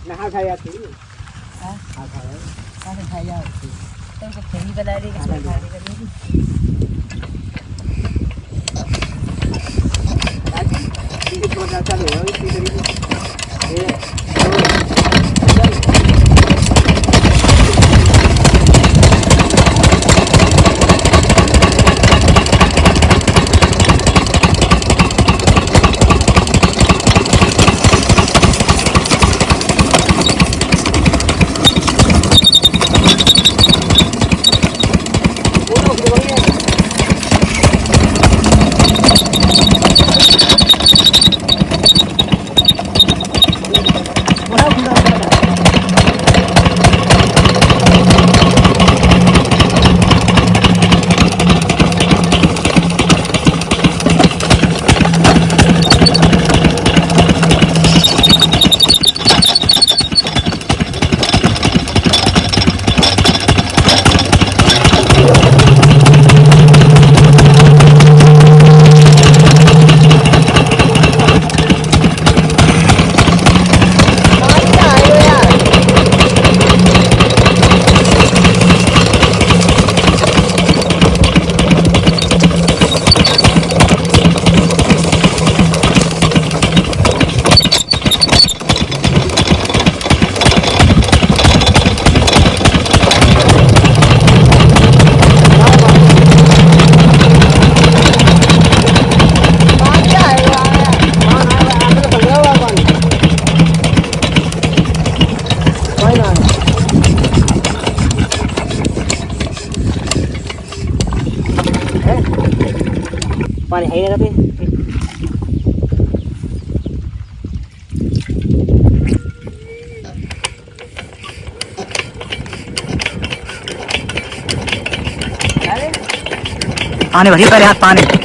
Nah, saya tu. Saya tu. Tôi có thấy cái đây đi cái này đi cái đi. Đấy, đi cái con ra cho để đi cái đi. पानी है ना पे पानी भरिए पहले हाथ पानी